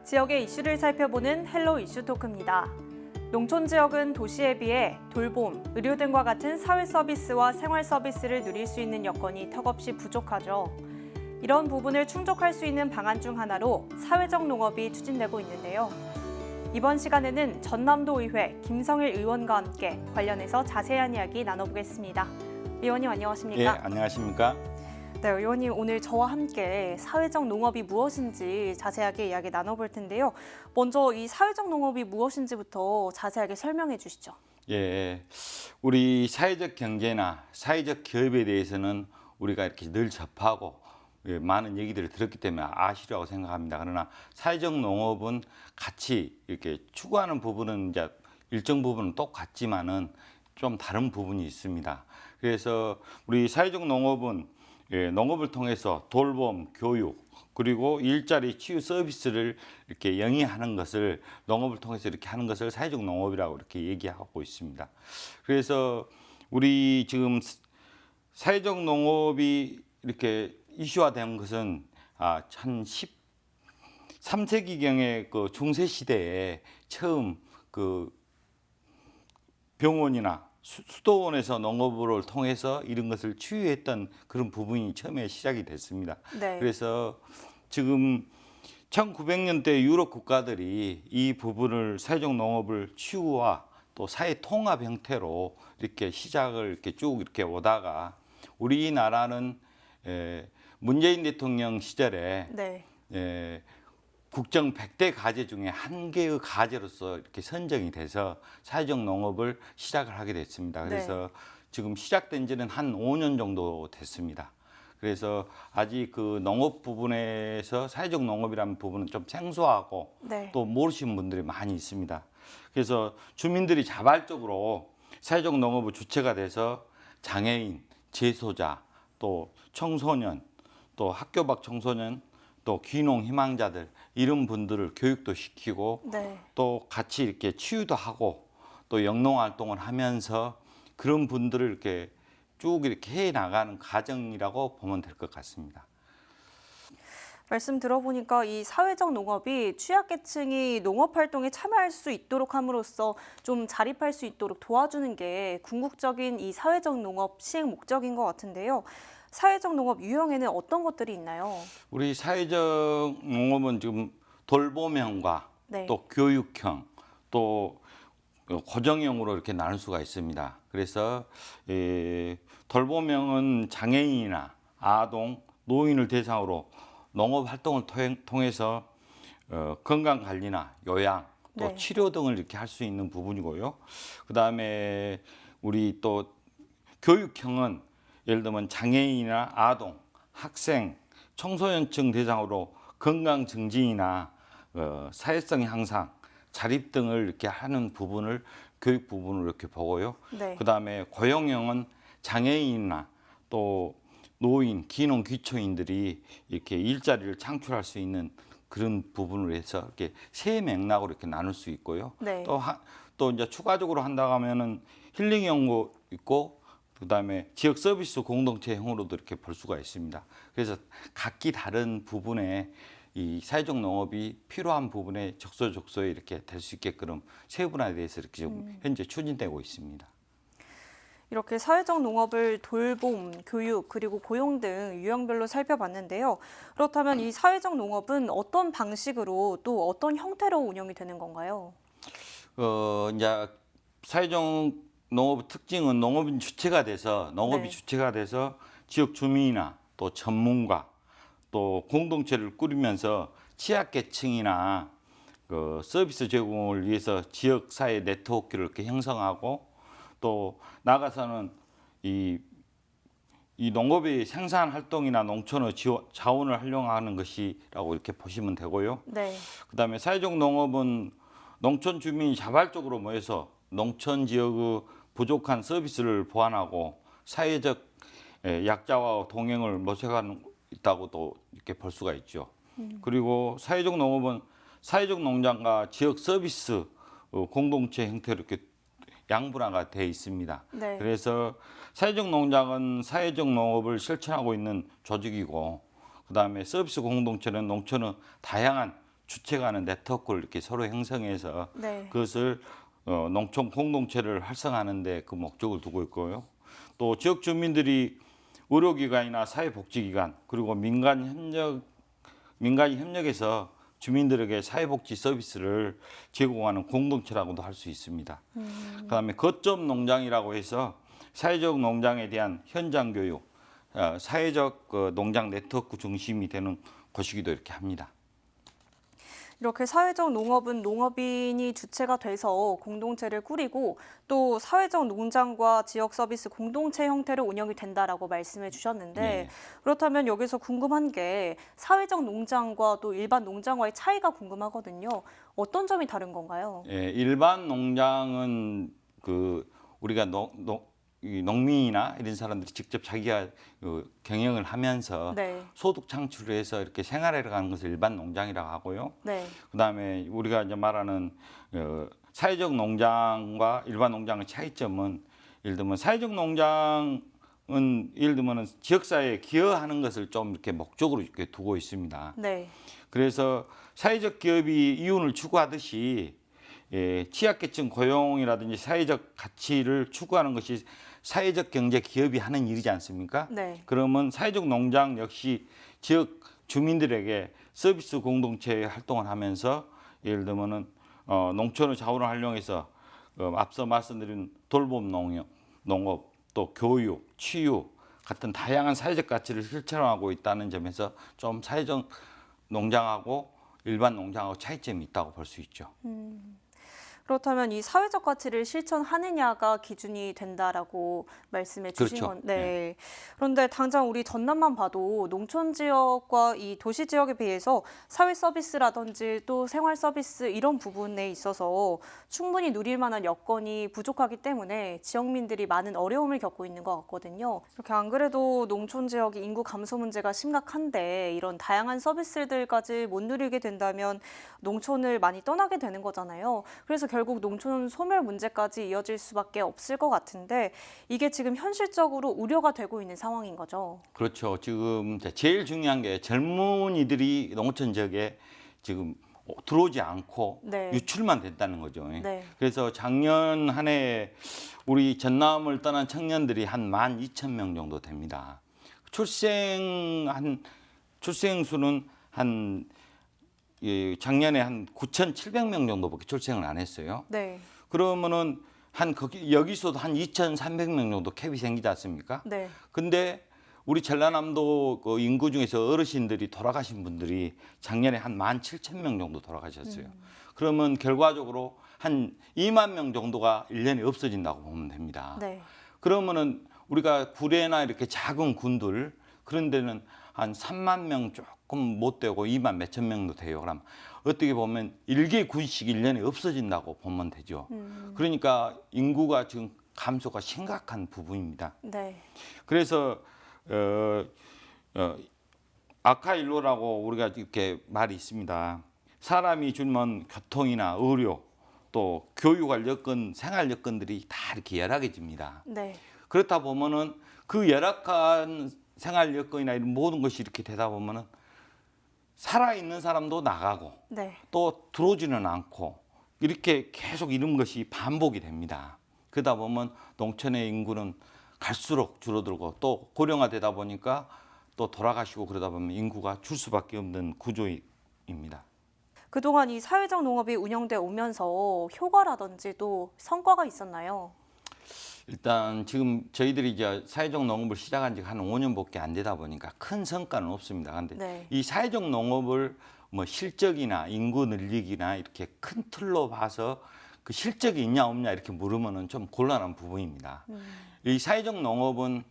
지역의 이슈를 살펴보는 헬로 이슈 토크입니다. 농촌 지역은 도시에 비해 돌봄, 의료 등과 같은 사회 서비스와 생활 서비스를 누릴 수 있는 여건이 턱없이 부족하죠. 이런 부분을 충족할 수 있는 방안 중 하나로 사회적 농업이 추진되고 있는데요. 이번 시간에는 전남도 의회 김성일 의원과 함께 관련해서 자세한 이야기 나눠보겠습니다. 의원님 안녕하십니까? 예, 안녕하십니까? 네, 의원님 오늘 저와 함께 사회적 농업이 무엇인지 자세하게 이야기 나눠볼 텐데요. 먼저 이 사회적 농업이 무엇인지부터 자세하게 설명해 주시죠. 예, 우리 사회적 경제나 사회적 기업에 대해서는 우리가 이렇게 늘 접하고 많은 얘기들을 들었기 때문에 아시리라고 생각합니다. 그러나 사회적 농업은 같이 이렇게 추구하는 부분은 이제 일정 부분은 똑같지만은 좀 다른 부분이 있습니다. 그래서 우리 사회적 농업은 농업을 통해서 돌봄, 교육, 그리고 일자리 치유 서비스를 이렇게 영위하는 것을 농업을 통해서 이렇게 하는 것을 사회적 농업이라고 이렇게 얘기하고 있습니다. 그래서 우리 지금 사회적 농업이 이렇게 이슈화된 것은 한 13세기경의 그 중세 시대에 처음 그 병원이나 수도원에서 농업을 통해서 이런 것을 치유했던 그런 부분이 처음에 시작이 됐습니다. 네. 그래서 지금 1900년대 유럽 국가들이 이 부분을 사회적 농업을 치유와 또 사회 통합 형태로 이렇게 시작을 이렇게 쭉 이렇게 오다가 우리나라는 문재인 대통령 시절에 네. 국정 100대 과제 중에 한 개의 과제로서 이렇게 선정이 돼서 사회적 농업을 시작을 하게 됐습니다. 그래서 지금 시작된 지는 한 5년 정도 됐습니다. 그래서 아직 그 농업 부분에서 사회적 농업이라는 부분은 좀 생소하고 또 모르시는 분들이 많이 있습니다. 그래서 주민들이 자발적으로 사회적 농업의 주체가 돼서 장애인, 재소자, 또 청소년, 또 학교 밖 청소년, 또 귀농 희망자들 이런 분들을 교육도 시키고 또 같이 이렇게 치유도 하고 또 영농 활동을 하면서 그런 분들을 이렇게 쭉 이렇게 해 나가는 과정이라고 보면 될 것 같습니다. 말씀 들어보니까 이 사회적 농업이 취약계층이 농업 활동에 참여할 수 있도록 함으로써 좀 자립할 수 있도록 도와주는 게 궁극적인 이 사회적 농업 시행 목적인 것 같은데요. 사회적 농업 유형에는 어떤 것들이 있나요? 우리 사회적 농업은 지금 돌봄형과 또 교육형, 또 고정형으로 이렇게 나눌 수가 있습니다. 그래서 돌봄형은 장애인이나 아동, 노인을 대상으로 농업 활동을 통해서 건강 관리나 요양, 또 치료 등을 이렇게 할 수 있는 부분이고요. 그다음에 우리 또 교육형은 예를 들면 장애인이나 아동, 학생, 청소년층 대상으로 건강 증진이나 사회성 향상, 자립 등을 이렇게 하는 부분을 교육 부분으로 이렇게 보고요. 그다음에 고용형은 장애인이나 또 노인, 귀농, 귀초인들이 이렇게 일자리를 창출할 수 있는 그런 부분으로 해서 이렇게 세 맥락으로 이렇게 나눌 수 있고요. 또 이제 추가적으로 한다고 하면은 힐링형도 있고 그다음에 지역 서비스 공동체형으로도 이렇게 볼 수가 있습니다. 그래서 각기 다른 부분에 이 사회적 농업이 필요한 부분에 적소적소에 이렇게 될 수 있게끔 세 분야에 대해서 이렇게 지금 현재 추진되고 있습니다. 이렇게 사회적 농업을 돌봄, 교육, 그리고 고용 등 유형별로 살펴봤는데요. 그렇다면 이 사회적 농업은 어떤 방식으로 또 어떤 형태로 운영이 되는 건가요? 이제 사회적 농업 특징은 농업이 주체가 돼서 지역 주민이나 또 전문가 또 공동체를 꾸리면서 취약계층이나 그 서비스 제공을 위해서 지역 사회 네트워크를 이렇게 형성하고 또 나가서는 이 농업의 생산 활동이나 농촌의 자원을 활용하는 것이라고 이렇게 보시면 되고요. 그다음에 사회적 농업은 농촌 주민이 자발적으로 모여서 농촌 지역의 부족한 서비스를 보완하고 사회적 약자와 동행을 모색하는 있다고도 이렇게 볼 수가 있죠. 그리고 사회적 농업은 사회적 농장과 지역 서비스 공동체 형태로 이렇게 양분화가 되어 있습니다. 그래서 사회적 농장은 사회적 농업을 실천하고 있는 조직이고 그다음에 서비스 공동체는 농촌의 다양한 주체가는 네트워크를 이렇게 서로 형성해서 네. 그것을 농촌 공동체를 활성화하는 데 그 목적을 두고 있고요. 또 지역 주민들이 의료기관이나 사회복지기관 그리고 민간이 협력해서 주민들에게 사회복지 서비스를 제공하는 공동체라고도 할 수 있습니다. 그다음에 거점 농장이라고 해서 사회적 농장에 대한 현장 교육, 사회적 농장 네트워크 중심이 되는 곳이기도 이렇게 합니다. 이렇게 사회적 농업은 농업인이 주체가 돼서 공동체를 꾸리고 또 사회적 농장과 지역 서비스 공동체 형태로 운영이 된다라고 말씀해 주셨는데 네. 그렇다면 여기서 궁금한 게 사회적 농장과 또 일반 농장과의 차이가 궁금하거든요. 어떤 점이 다른 건가요? 예, 일반 농장은 우리가 이 농민이나 이런 사람들이 직접 자기가 경영을 하면서 네. 소득 창출을 해서 이렇게 생활해 가는 것을 일반 농장이라고 하고요. 네. 그다음에 우리가 이제 말하는 사회적 농장과 일반 농장의 차이점은 예를 들면 사회적 농장은 예를 들면 지역사회에 기여하는 것을 좀 이렇게 목적으로 이렇게 두고 있습니다. 네. 그래서 사회적 기업이 이윤을 추구하듯이 취약계층 고용이라든지 사회적 가치를 추구하는 것이 사회적 경제 기업이 하는 일이지 않습니까? 네. 그러면 사회적 농장 역시 지역 주민들에게 서비스 공동체 활동을 하면서 예를 들면은 농촌의 자원을 활용해서 앞서 말씀드린 돌봄 농업 또 교육, 치유 같은 다양한 사회적 가치를 실천하고 있다는 점에서 좀 사회적 농장하고 일반 농장하고 차이점이 있다고 볼 수 있죠. 그렇다면 이 사회적 가치를 실천하느냐가 기준이 된다라고 말씀해 주신 그렇죠. 건, 네. 그런데 당장 우리 전남만 봐도 농촌 지역과 이 도시 지역에 비해서 사회 서비스라든지 또 생활 서비스 이런 부분에 있어서 충분히 누릴 만한 여건이 부족하기 때문에 지역민들이 많은 어려움을 겪고 있는 것 같거든요. 이렇게 안 그래도 농촌 지역이 인구 감소 문제가 심각한데 이런 다양한 서비스들까지 못 누리게 된다면 농촌을 많이 떠나게 되는 거잖아요. 그래서 결국 농촌 소멸 문제까지 이어질 수밖에 없을 것 같은데 이게 지금 현실적으로 우려가 되고 있는 상황인 거죠. 그렇죠. 지금 제일 중요한 게 젊은이들이 농촌 지역에 지금 들어오지 않고 네. 유출만 됐다는 거죠. 네. 그래서 작년 한 해 우리 전남을 떠난 청년들이 한 12,000명 정도 됩니다. 출생 수는 작년에 한 9,700명 정도밖에 출생을 안 했어요. 네. 그러면은 여기서도 한 2,300명 정도 캡이 생기지 않습니까? 네. 근데 우리 전라남도 그 인구 중에서 어르신들이 돌아가신 분들이 작년에 한 17,000명 정도 돌아가셨어요. 그러면 결과적으로 한 2만 명 정도가 1년에 없어진다고 보면 됩니다. 네. 그러면은 우리가 구례나 이렇게 작은 군들 그런 데는 한 3만 명 조금 못 되고 2만 몇천 명도 돼요. 그럼 어떻게 보면 1개 군씩 1년에 없어진다고 보면 되죠. 그러니까 인구가 지금 감소가 심각한 부분입니다. 네. 그래서 아카일로라고 우리가 이렇게 말이 있습니다. 사람이 주는 교통이나 의료 또 교육할 여건, 생활 여건들이 다 이렇게 열악해집니다. 네. 그렇다 보면은 그 열악한 생활 여건이나 이런 모든 것이 이렇게 되다 보면은 살아 있는 사람도 나가고 네. 또 들어오지는 않고 이렇게 계속 이런 것이 반복이 됩니다. 그러다 보면 농촌의 인구는 갈수록 줄어들고 또 고령화되다 보니까 또 돌아가시고 그러다 보면 인구가 줄 수밖에 없는 구조입니다. 그동안 이 사회적 농업이 운영돼 오면서 효과라든지 또 성과가 있었나요? 일단 지금 저희들이 이제 사회적 농업을 시작한 지 한 5년밖에 안 되다 보니까 큰 성과는 없습니다. 그런데 네. 이 사회적 농업을 뭐 실적이나 인구 늘리기나 이렇게 큰 틀로 봐서 그 실적이 있냐 없냐 이렇게 물으면은 좀 곤란한 부분입니다. 이 사회적 농업은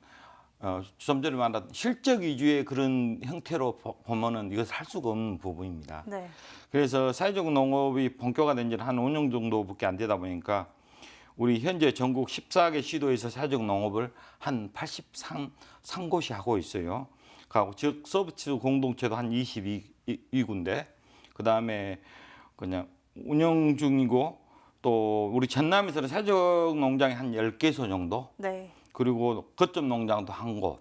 좀 전에 말한 실적 위주의 그런 형태로 보면은 이것을 할 수가 없는 부분입니다. 네. 그래서 사회적 농업이 본격화된 지는 한 5년 정도밖에 안 되다 보니까 우리 현재 전국 14개 시도에서 사회적 농업을 한 83곳이 하고 있어요. 그리고 지역 서비스 공동체도 한 22군데, 그 다음에 그냥 운영 중이고 또 우리 전남에서는 사회적 농장이 한 10개소 정도, 네. 그리고 거점 농장도 한 곳,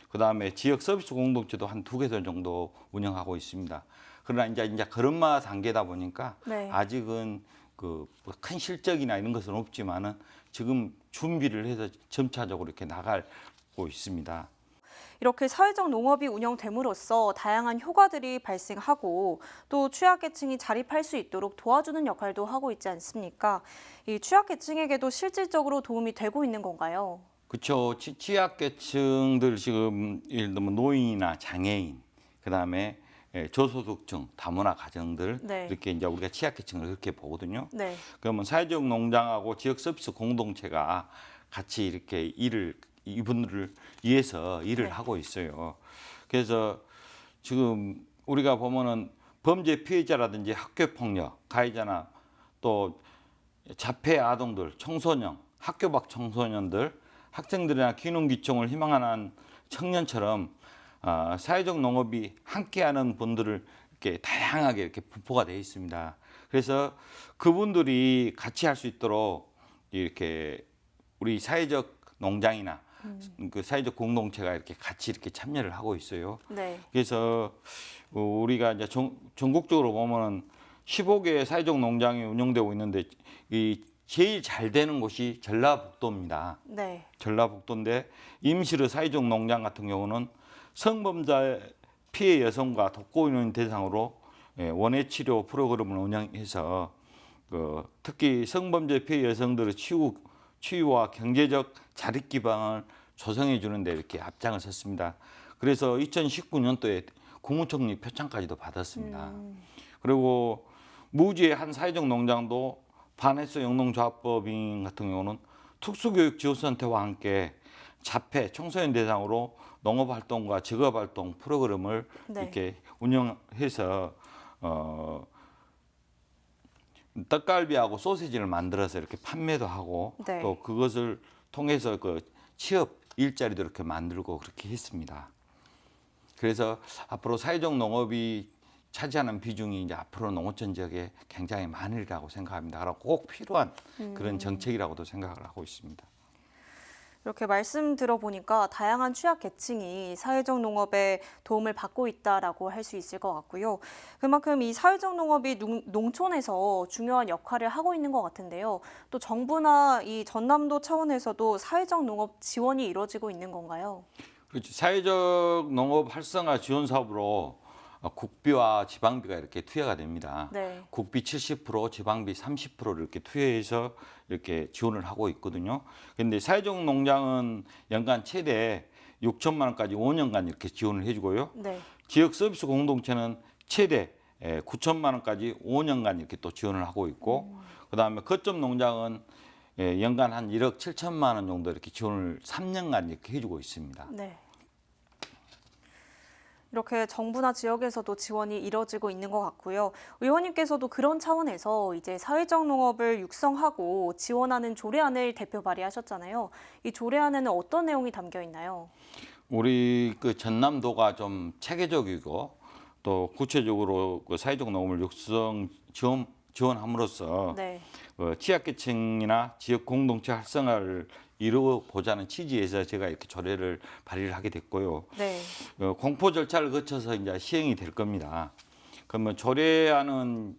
그 다음에 지역 서비스 공동체도 한 2개소 정도 운영하고 있습니다. 그러나 이제 걸음마 단계다 보니까 네. 아직은 그 큰 실적이나 이런 것은 없지만은 지금 준비를 해서 점차적으로 이렇게 나가고 있습니다. 이렇게 사회적 농업이 운영됨으로써 다양한 효과들이 발생하고 또 취약계층이 자립할 수 있도록 도와주는 역할도 하고 있지 않습니까? 이 취약계층에게도 실질적으로 도움이 되고 있는 건가요? 그렇죠. 취약계층들 지금 예를 들면 노인이나 장애인, 그다음에 저소득층, 다문화 가정들 네. 이렇게 이제 우리가 취약계층을 그렇게 보거든요. 네. 그러면 사회적 농장하고 지역 서비스 공동체가 같이 이렇게 이분들을 위해서 일을 네. 하고 있어요. 그래서 지금 우리가 보면은 범죄 피해자라든지 학교 폭력 가해자나 또 자폐 아동들, 청소년, 학교 밖 청소년들, 학생들이나 기능기총을 희망하는 청년처럼 사회적 농업이 함께하는 분들을 이렇게 다양하게 이렇게 분포가 되어 있습니다. 그래서 그분들이 같이 할 수 있도록 이렇게 우리 사회적 농장이나 그 사회적 공동체가 이렇게 같이 이렇게 참여를 하고 있어요. 네. 그래서 우리가 이제 전국적으로 보면은 15개의 사회적 농장이 운영되고 있는데 이 제일 잘 되는 곳이 전라북도입니다. 네. 전라북도인데 임시르 사회적 농장 같은 경우는 성범죄 피해 여성과 독거노인 대상으로 원예 치료 프로그램을 운영해서 특히 성범죄 피해 여성들의 치유와 경제적 자립 기반을 조성해 주는 데 이렇게 앞장을 섰습니다. 그래서 2019년도에 국무총리 표창까지도 받았습니다. 그리고 무주의 한 사회적 농장도 반에서 영농조합법인 같은 경우는 특수교육지원센터와 함께 자폐 청소년 대상으로 농업활동과 직업활동 프로그램을 네. 이렇게 운영해서 떡갈비하고 소시지를 만들어서 이렇게 판매도 하고 네. 또 그것을 통해서 그 취업 일자리도 이렇게 만들고 그렇게 했습니다. 그래서 앞으로 사회적 농업이 차지하는 비중이 이제 앞으로 농어촌 지역에 굉장히 많으리라고 생각합니다. 그리고 꼭 필요한 그런 정책이라고도 생각을 하고 있습니다. 이렇게 말씀 들어보니까 다양한 취약계층이 사회적 농업에 도움을 받고 있다라고 할 수 있을 것 같고요. 그만큼 이 사회적 농업이 농촌에서 중요한 역할을 하고 있는 것 같은데요. 또 정부나 이 전남도 차원에서도 사회적 농업 지원이 이루어지고 있는 건가요? 그렇죠. 사회적 농업 활성화 지원 사업으로 국비와 지방비가 이렇게 투여가 됩니다. 네. 국비 70%, 지방비 30%를 이렇게 투여해서 이렇게 지원을 하고 있거든요. 그런데 사회적 농장은 연간 최대 6천만 원까지 5년간 이렇게 지원을 해주고요. 네. 지역 서비스 공동체는 최대 9천만 원까지 5년간 이렇게 또 지원을 하고 있고, 그다음에 거점 농장은 연간 한 1억 7천만 원 정도 이렇게 지원을 3년간 이렇게 해주고 있습니다. 네. 이렇게 정부나 지역에서도 지원이 이뤄지고 있는 것 같고요. 의원님께서도 그런 차원에서 이제 사회적 농업을 육성하고 지원하는 조례안을 대표 발의하셨잖아요. 이 조례안에는 어떤 내용이 담겨 있나요? 우리 그 전남도가 좀 체계적이고 또 구체적으로 그 사회적 농업을 육성 지원함으로써 네. 취약계층이나 지역 공동체 활성화를 이루어보자는 취지에서 제가 이렇게 조례를 발의를 하게 됐고요. 네. 공포 절차를 거쳐서 이제 시행이 될 겁니다. 그러면 조례안은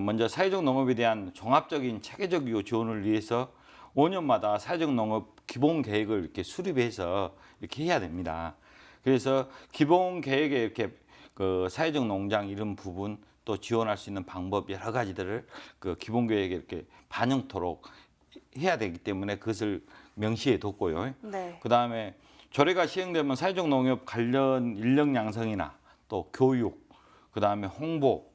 먼저 사회적 농업에 대한 종합적인 체계적이고 지원을 위해서 5년마다 사회적 농업 기본 계획을 이렇게 수립해서 이렇게 해야 됩니다. 그래서 기본 계획에 이렇게 그 사회적 농장 이런 부분 또 지원할 수 있는 방법 여러 가지들을 그 기본 계획에 이렇게 반영토록 해야 되기 때문에 그것을 명시해 뒀고요. 네. 그다음에 조례가 시행되면 사회적 농업 관련 인력 양성이나 또 교육, 그다음에 홍보,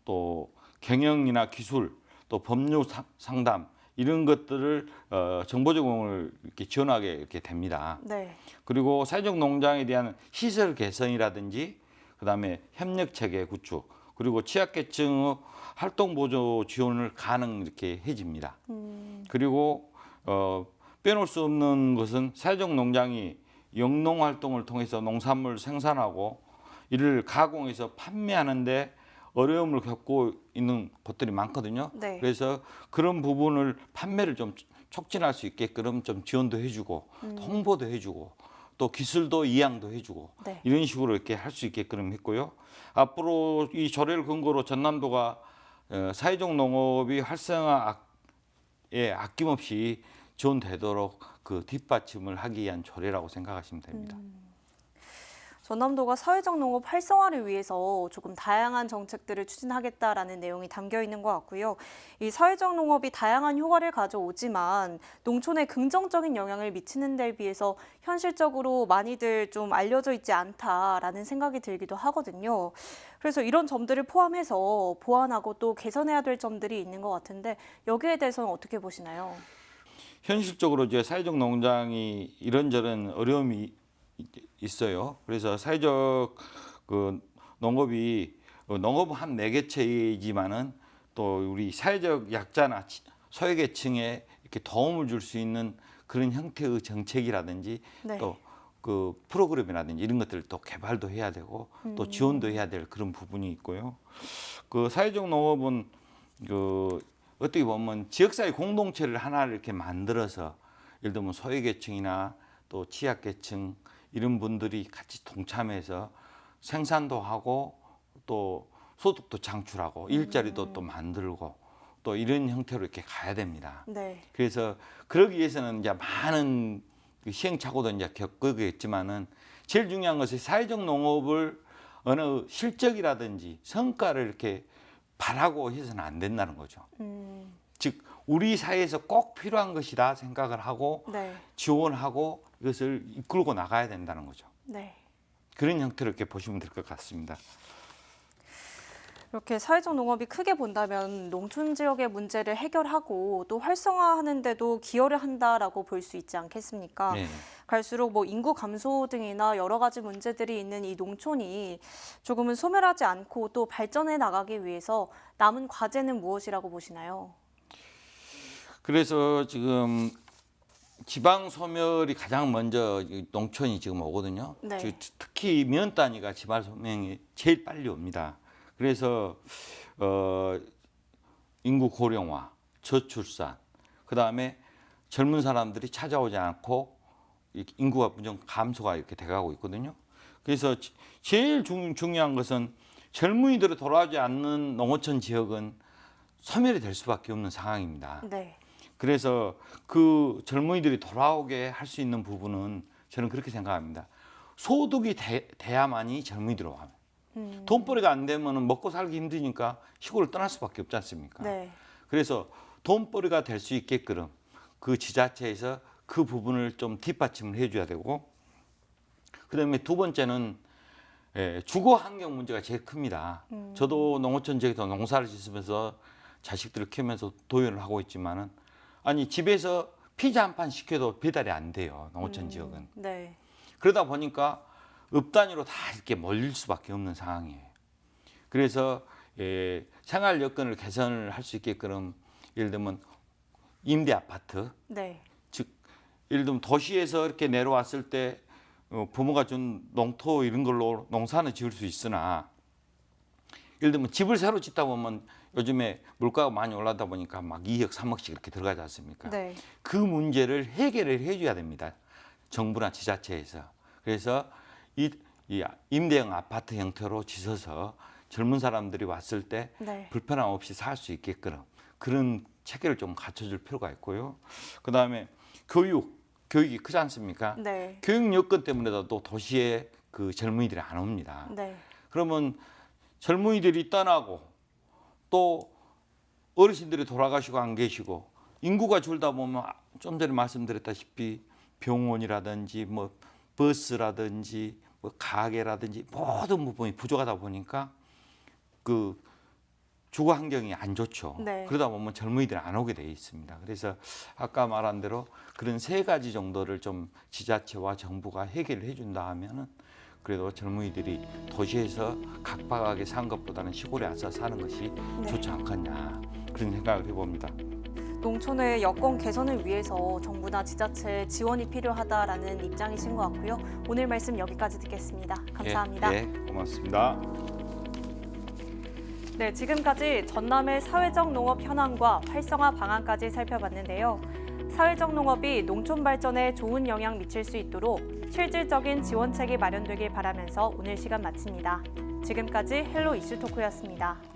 또 경영이나 기술, 또 법률 상담 이런 것들을 정보 제공을 이렇게 지원하게 이렇게 됩니다. 네. 그리고 사회적 농장에 대한 시설 개선이라든지 그다음에 협력 체계 구축, 그리고 취약계층의 활동 보조 지원을 가능 이렇게 해집니다. 그리고 빼놓을 수 없는 것은 사회적 농장이 영농 활동을 통해서 농산물 생산하고 이를 가공해서 판매하는데 어려움을 겪고 있는 곳들이 많거든요. 네. 그래서 그런 부분을 판매를 좀 촉진할 수 있게끔 좀 지원도 해주고 홍보도 해주고 또 기술도 이양도 해주고 네. 이런 식으로 이렇게 할 수 있게끔 했고요. 앞으로 이 조례를 근거로 전남도가 사회적 농업이 활성화에 아낌없이 지원되도록 그 뒷받침을 하기 위한 조례라고 생각하시면 됩니다. 전남도가 사회적 농업 활성화를 위해서 조금 다양한 정책들을 추진하겠다라는 내용이 담겨 있는 것 같고요. 이 사회적 농업이 다양한 효과를 가져오지만 농촌에 긍정적인 영향을 미치는 데에 비해서 현실적으로 많이들 좀 알려져 있지 않다라는 생각이 들기도 하거든요. 그래서 이런 점들을 포함해서 보완하고 또 개선해야 될 점들이 있는 것 같은데 여기에 대해서는 어떻게 보시나요? 현실적으로 이제 사회적 농장이 이런저런 어려움이 있어요. 그래서 사회적 그 농업이 농업 한 매개체이지만은 또 우리 사회적 약자나 소외계층에 이렇게 도움을 줄 수 있는 그런 형태의 정책이라든지 네. 또 그 프로그램이라든지 이런 것들을 또 개발도 해야 되고 또 지원도 해야 될 그런 부분이 있고요. 그 사회적 농업은 그 어떻게 보면 지역사회 공동체를 하나를 이렇게 만들어서 예를 들면 소외계층이나 또 취약계층 이런 분들이 같이 동참해서 생산도 하고 또 소득도 창출하고 일자리도 또 만들고 또 이런 형태로 이렇게 가야 됩니다. 네. 그래서 그러기 위해서는 이제 많은 그 시행착오도 이제 겪겠지만은 제일 중요한 것은 사회적 농업을 어느 실적이라든지 성과를 이렇게 바라고 해서는 안 된다는 거죠. 즉 우리 사회에서 꼭 필요한 것이다 생각을 하고 네. 지원하고 이것을 이끌고 나가야 된다는 거죠. 네. 그런 형태로 이렇게 보시면 될 것 같습니다. 이렇게 사회적 농업이 크게 본다면 농촌 지역의 문제를 해결하고 또 활성화하는 데도 기여를 한다라고 볼 수 있지 않겠습니까? 네. 갈수록 뭐 인구 감소 등이나 여러 가지 문제들이 있는 이 농촌이 조금은 소멸하지 않고 또 발전해 나가기 위해서 남은 과제는 무엇이라고 보시나요? 그래서 지금 지방 소멸이 가장 먼저 농촌이 지금 오거든요. 네. 특히 면 단위가 지방 소멸이 제일 빨리 옵니다. 그래서 인구 고령화, 저출산, 그 다음에 젊은 사람들이 찾아오지 않고 인구가 무정 감소가 이렇게 돼가고 있거든요. 그래서 제일 중요한 것은 젊은이들이 돌아오지 않는 농어촌 지역은 소멸이 될 수밖에 없는 상황입니다. 네. 그래서 그 젊은이들이 돌아오게 할 수 있는 부분은 저는 그렇게 생각합니다. 소득이 돼야만이 젊은이들이 와요. 돈벌이가 안 되면 먹고 살기 힘드니까 시골을 떠날 수밖에 없지 않습니까? 네. 그래서 돈벌이가 될 수 있게끔 그 지자체에서 그 부분을 좀 뒷받침을 해줘야 되고, 그다음에 두 번째는 주거 환경 문제가 제일 큽니다. 저도 농어촌 지역에서 농사를 짓으면서 자식들을 키우면서 도연을 하고 있지만은 아니 집에서 피자 한 판 시켜도 배달이 안 돼요. 농어촌 지역은. 네. 그러다 보니까 읍 단위로 다 이렇게 몰릴 수밖에 없는 상황이에요. 그래서 생활 여건을 개선을 할 수 있게끔 예를 들면 임대 아파트, 네. 즉 예를 들면 도시에서 이렇게 내려왔을 때 부모가 준 농토 이런 걸로 농사는 지을 수 있으나 예를 들면 집을 새로 짓다 보면 요즘에 물가가 많이 올라다 보니까 막 2억, 3억씩 이렇게 들어가지 않습니까? 네. 그 문제를 해결을 해줘야 됩니다. 정부나 지자체에서. 그래서 이 임대형 아파트 형태로 짓어서 젊은 사람들이 왔을 때 네. 불편함 없이 살 수 있게끔 그런 체계를 좀 갖춰줄 필요가 있고요. 그 다음에 교육이 크지 않습니까? 네. 교육 여건 때문에도 도시에 그 젊은이들이 안 옵니다. 네. 그러면 젊은이들이 떠나고 또 어르신들이 돌아가시고 안 계시고 인구가 줄다 보면 좀 전에 말씀드렸다시피 병원이라든지 뭐 버스라든지 뭐 가게라든지 모든 부분이 부족하다 보니까 그 주거 환경이 안 좋죠. 네. 그러다 보면 젊은이들이 안 오게 돼 있습니다. 그래서 아까 말한 대로 그런 세 가지 정도를 좀 지자체와 정부가 해결을 해준다 하면은 그래도 젊은이들이 도시에서 각박하게 산 것보다는 시골에 와서 사는 것이 좋지 않겠냐 그런 생각을 해봅니다. 농촌의 여건 개선을 위해서 정부나 지자체의 지원이 필요하다라는 입장이신 것 같고요. 오늘 말씀 여기까지 듣겠습니다. 감사합니다. 예, 고맙습니다. 네, 지금까지 전남의 사회적 농업 현황과 활성화 방안까지 살펴봤는데요. 사회적 농업이 농촌 발전에 좋은 영향 미칠 수 있도록 실질적인 지원책이 마련되길 바라면서 오늘 시간 마칩니다. 지금까지 헬로 이슈 토크였습니다.